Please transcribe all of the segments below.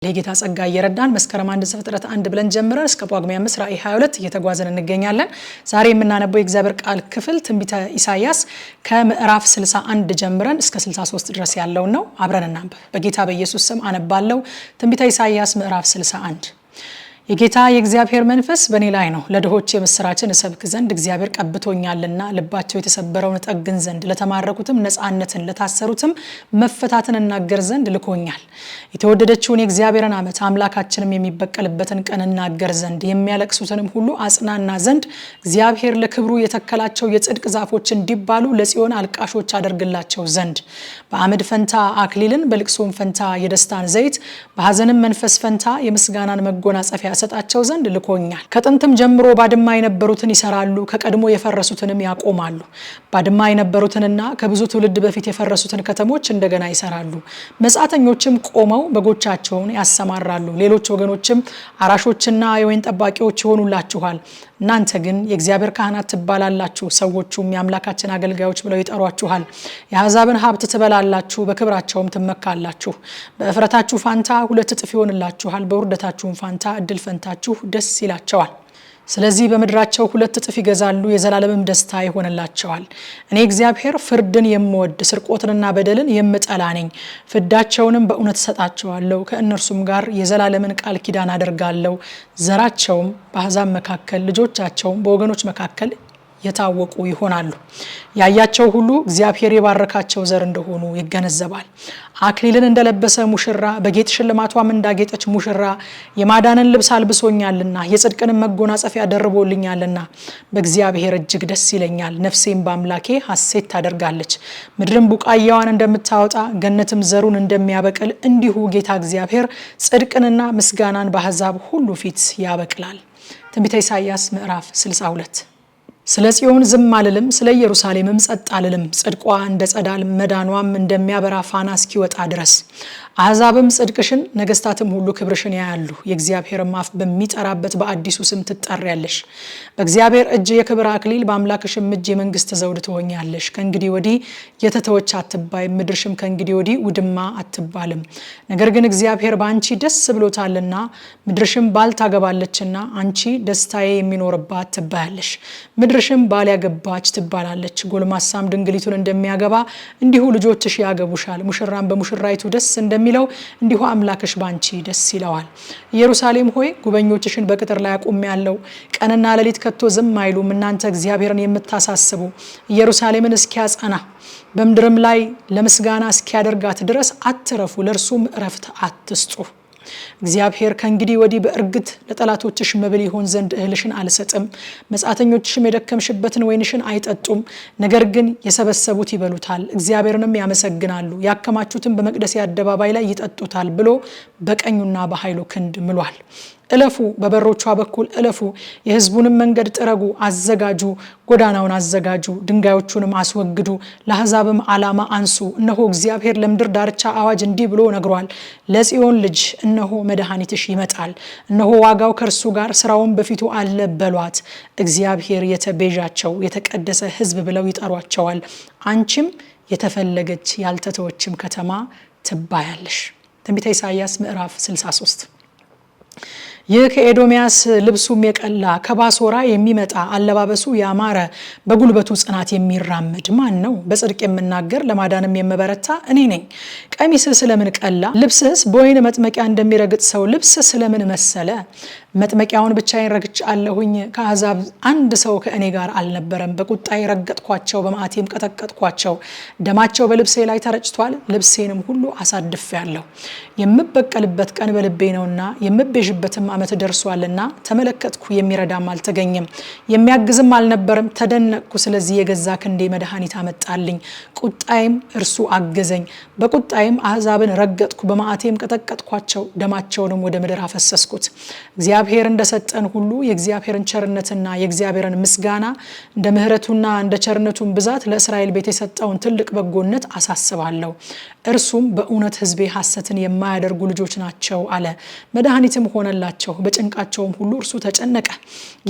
ለጌታ ጸጋ እየረዳን መስከረም 1 ዘፍጥረት 1 ብለን ጀምረን እስከ ጳጉሜ 5 ራዕይ 22 እየተጓዘን እንገኛለን። ዛሬ የምናነበው የእግዚአብሔር ቃል ክፍል ትንቢተ ኢሳይያስ ከምዕራፍ 61 ጀምረን እስከ 63 ድረስ ያለው ነው። አብረን እናንብብ። በጌታ በኢየሱስ ስም አነባለሁ። ትንቢተ ኢሳይያስ ምዕራፍ 61። የጌታ የእግዚአብሔር መንፈስ በእኔ ላይ ነው፣ ለድሆች የምስራችን እሰብክ ዘንድ እግዚአብሔር ቀብቶኛልና፣ ልባቸው የተሰበረውን እጠግን ዘንድ፣ ለተማረኩትም ነፃነትን፣ ለታሰሩትም መፈታትን እናገር ዘንድ ልኮኛል። የተወደደችውን የእግዚአብሔርን ዓመት አምላካችንም የሚበቀልበትን ቀን እናገር ዘንድ፣ የሚያለቅሱትንም ሁሉ አጽናና ዘንድ፣ እግዚአብሔር ለክብሩ የተከላቸው የጽድቅ ዛፎች እንዲባሉ ለጽዮን አልቃሾች አደርግላቸው ዘንድ፣ በአመድ ፈንታ አክሊልን፣ በልቅሶም ፈንታ የደስታን ዘይት፣ በሐዘንም መንፈስ ፈንታ የምስጋናን መጎናጸፊያ ሰጣቸው ዘንድ ልኮኛል። ከጥንትም ጀምሮ ባድማ የነበሩትን ይሰራሉ፣ ከቀድሞ የፈረሱትንም ያቆማሉ። ባድማ የነበሩትንና ከብዙ ትውልድ በፊት የፈረሱትን ከተሞች እንደገና ይሰራሉ። መጻተኞችም ቆመው በጎቻቸውን ያሰማራሉ፣ ሌሎች ወገኖችም አራሾችና የወይን ጠባቂዎች ይሆኑላችኋል። እናንተ ግን የእግዚአብሔር ካህናት ትባላላችሁ፣ ሰዎቹም የአምላካችን አገልጋዮች ብለው ይጠሯችኋል። የአሕዛብን ሀብት ትበላላችሁ፣ በክብራቸውም ትመካላችሁ። በእፍረታችሁ ፋንታ 2 እጥፍ ይሆንላችኋል፣ በውርደታችሁም ፋንታ እድል ፈንታችሁ ደስ ይላቸዋል። ስለዚህ በምድራቸው 2 እጥፍ ይገዛሉ፣ የዘላለምም ደስታ ይሆንላቸዋል። እኔ እግዚአብሔር ፍርድን የምወድ ስርቆትንና በደልን የምጠላ ነኝ። ፍዳቸውንም በእውነት ሰጣቸዋለሁ፣ ከእነርሱም ጋር የዘላለምን ቃል ኪዳን አደርጋለሁ። ዘራቸውም በአሕዛብ መካከል፣ ልጆቻቸውም በወገኖች መካከል የታወቁ ይሆናሉ። ያያቸው ሁሉ እግዚአብሔር የባረካቸው ዘር እንደሆኑ ይገነዘባል። አክሊልን እንደለበሰ ሙሽራ፣ በጌጥ ሽልማቷም እንዳጌጠች ሙሽራ የማዳንን ልብስ አልብሶኛልና፣ የጽድቅንም መጎናጸፊያ ደርቦልኛልና፣ በእግዚአብሔር እጅግ ደስ ይለኛል። ነፍሴም በአምላኬ ሐሴት ታደርጋለች። ምድርም ቡቃያዋን እንደምታወጣ ገነትም ዘሩን እንደሚያበቅል እንዲሁ ጌታ እግዚአብሔር ጽድቅንና ምስጋናን በአሕዛብ ሁሉ ፊት ያበቅላል። ትንቢተ ኢሳይያስ ምዕራፍ 62። ስለ ጽዮን ዝም አልልም፣ ስለ ኢየሩሳሌምም ጸጥ አልልም። ጽድቋ እንደ ጸዳል መዳኗም እንደሚያበራ ፋና እስኪወጣ ድረስ አሕዛብም ጽድቅሽን፣ ነገስታትም ሁሉ ክብርሽን ያያሉ። የእግዚአብሔርም አፍ በሚጠራበት በአዲሱ ስም ትጠሪያለሽ። በእግዚአብሔር እጅ የክብር አክሊል፣ በአምላክሽም እጅ የመንግስት ዘውድ ትሆኛለሽ። ከእንግዲህ ወዲህ የተተወች አትባይም፣ ምድርሽም ከእንግዲህ ወዲህ ውድማ አትባልም። ነገር ግን እግዚአብሔር በአንቺ ደስ ብሎታልና፣ ምድርሽም ባል ታገባለችና፣ አንቺ ደስታዬ የሚኖርባት ትባያለሽ። ምድርሽም ባል ያገባች ትባላለች። ጎልማሳም ድንግሊቱን እንደሚያገባ እንዲሁ ልጆችሽ ያገቡሻል። ሙሽራም በሙሽራይቱ ደስ እንደሚለው እንዲሁ አምላክሽ ባንቺ ደስ ይለዋል። ኢየሩሳሌም ሆይ ጉበኞችሽን በቅጥር ላይ አቁሜያለሁ። ቀንና ሌሊት ከቶ ዝም አይሉም። እናንተ እግዚአብሔርን የምታሳስቡ ኢየሩሳሌምን እስኪያጸና በምድርም ላይ ለምስጋና እስኪያደርጋት ድረስ አትረፉ፣ ለእርሱም ዕረፍት አትስጡ። እግዚአብሔር ከእንግዲህ ወዲህ በእርግጥ ለጠላቶችሽ መብል ይሆን ዘንድ እህልሽን አልሰጥም፣ መጻተኞችሽም የደከምሽበትን ወይንሽን አይጠጡም። ነገር ግን የሰበሰቡት ይበሉታል፣ እግዚአብሔርንም ያመሰግናሉ፣ ያከማቹትን በመቅደስ አደባባይ ላይ ይጠጡታል ብሎ በቀኙና በኃይሉ ክንድ ምሏል። እለፉ፣ በበሮቿ በኩል እለፉ፣ የሕዝቡንም መንገድ ጥረጉ፣ አዘጋጁ፣ ጎዳናውን አዘጋጁ፣ ድንጋዮቹንም አስወግዱ፣ ለአሕዛብም ዓላማ አንሱ። እነሆ እግዚአብሔር ለምድር ዳርቻ አዋጅ እንዲህ ብሎ ነግሯል። ለጽዮን ልጅ እነሆ መድኃኒትሽ ይመጣል፣ እነሆ ዋጋው ከእርሱ ጋር፣ ስራውን በፊቱ አለ በሏት። እግዚአብሔር የተቤዣቸው የተቀደሰ ሕዝብ ብለው ይጠሯቸዋል። አንቺም የተፈለገች ያልተተወችም ከተማ ትባያለሽ። ትንቢተ ኢሳይያስ ምዕራፍ 63። ይህ ከኤዶምያስ ልብሱም የቀላ ከባሶራ የሚመጣ አለባበሱ ያማረ በጉልበቱ ጽናት የሚራመድ ማን ነው? በጽድቅ የምናገር ለማዳንም የምበረታ እኔ ነኝ። ቀሚስህ ስለምን ቀላ? ልብስህስ በወይን መጥመቂያ እንደሚረግጥ ሰው ልብስ ስለምን መሰለ? መጥመቂያውን ብቻዬን ረግጫለሁኝ፣ ከአሕዛብ አንድ ሰው ከእኔ ጋር አልነበረም። በቁጣዬ ረገጥኳቸው፣ በመዓቴም ቀጠቀጥኳቸው። ደማቸው በልብሴ ላይ ተረጭቷል፣ ልብሴንም ሁሉ አሳድፌያለሁ። የምበቀልበት ቀን በልቤ ነውና የምቤዥበትም ዓመት ደርሷልና፣ ተመለከትኩ፣ የሚረዳም አልተገኘም፣ የሚያግዝም አልነበረም። ተደነቅኩ፣ ስለዚህ የገዛ ክንዴ መድኃኒት አመጣልኝ። ቁጣዬም እርሱ አገዘኝ። በቁጣዬም አሕዛብን ረገጥኩ፣ በመዓቴም ቀጠቀጥኳቸው፣ ደማቸውንም ወደ ምድር አፈሰስኩት። እግዚአብሔር እንደሰጠን ሁሉ የእግዚአብሔርን ቸርነትና የእግዚአብሔርን ምስጋና እንደ ምሕረቱና እንደ ቸርነቱን ብዛት ለእስራኤል ቤት የሰጠውን ትልቅ በጎነት አሳስባለሁ። እርሱም በእውነት ሕዝቤ ሐሰትን የማያደርጉ ልጆች ናቸው አለ። መድኃኒትም ሆነላቸው፣ በጭንቃቸውም ሁሉ እርሱ ተጨነቀ።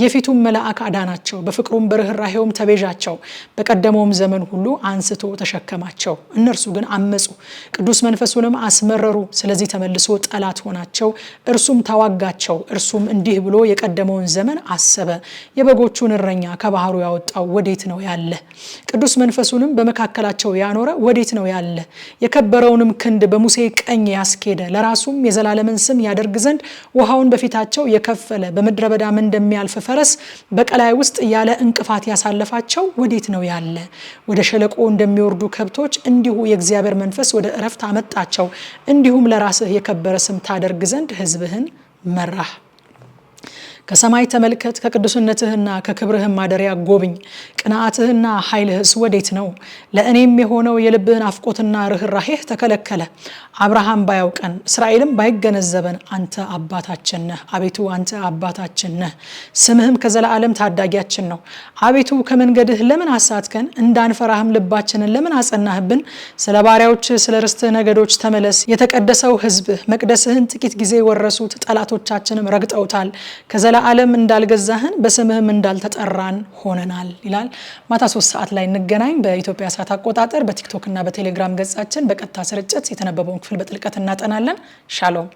የፊቱም መልአክ አዳናቸው፣ በፍቅሩም በርኅራኄውም ተቤዣቸው። በቀደመውም ዘመን ሁሉ አንስቶ ተሸከማቸው። እነርሱ ግን አመፁ፣ ቅዱስ መንፈሱንም አስመረሩ። ስለዚህ ተመልሶ ጠላት ሆናቸው፣ እርሱም ተዋጋቸው። እርሱም እንዲህ ብሎ የቀደመውን ዘመን አሰበ። የበጎቹን እረኛ ከባህሩ ያወጣው ወዴት ነው ያለ? ቅዱስ መንፈሱንም በመካከላቸው ያኖረ ወዴት ነው ያለ? የከበረውንም ክንድ በሙሴ ቀኝ ያስኬደ፣ ለራሱም የዘላለምን ስም ያደርግ ዘንድ ውሃውን በፊታቸው የከፈለ፣ በምድረ በዳም እንደሚያልፍ ፈረስ በቀላይ ውስጥ ያለ እንቅፋት ያሳለፋቸው ወዴት ነው ያለ? ወደ ሸለቆ እንደሚወርዱ ከብቶች እንዲሁ የእግዚአብሔር መንፈስ ወደ እረፍት አመጣቸው። እንዲሁም ለራስህ የከበረ ስም ታደርግ ዘንድ ሕዝብህን መራህ። ከሰማይ ተመልከት፣ ከቅዱስነትህና ከክብርህም ማደሪያ ጎብኝ። ቅንዓትህና ኃይልህስ ወዴት ነው? ለእኔም የሆነው የልብህን አፍቆትና ርኅራኄህ ተከለከለ። አብርሃም ባያውቀን እስራኤልም ባይገነዘበን አንተ አባታችን ነህ። አቤቱ አንተ አባታችን ነህ፣ ስምህም ከዘላለም ታዳጊያችን ነው። አቤቱ ከመንገድህ ለምን አሳትከን? እንዳንፈራህም ልባችንን ለምን አጸናህብን? ስለ ባሪያዎች ስለ ርስትህ ነገዶች ተመለስ። የተቀደሰው ሕዝብህ መቅደስህን ጥቂት ጊዜ ወረሱት፣ ጠላቶቻችንም ረግጠውታል። ከዘላለም እንዳልገዛህን በስምህም እንዳልተጠራን ሆነናል ይላል። ማታ 3 ሰዓት ላይ እንገናኝ። በኢትዮጵያ ሰዓት አቆጣጠር በቲክቶክ እና በቴሌግራም ገጻችን በቀጥታ ስርጭት የተነበበውን ክፍል በጥልቀት እናጠናለን። ሻሎም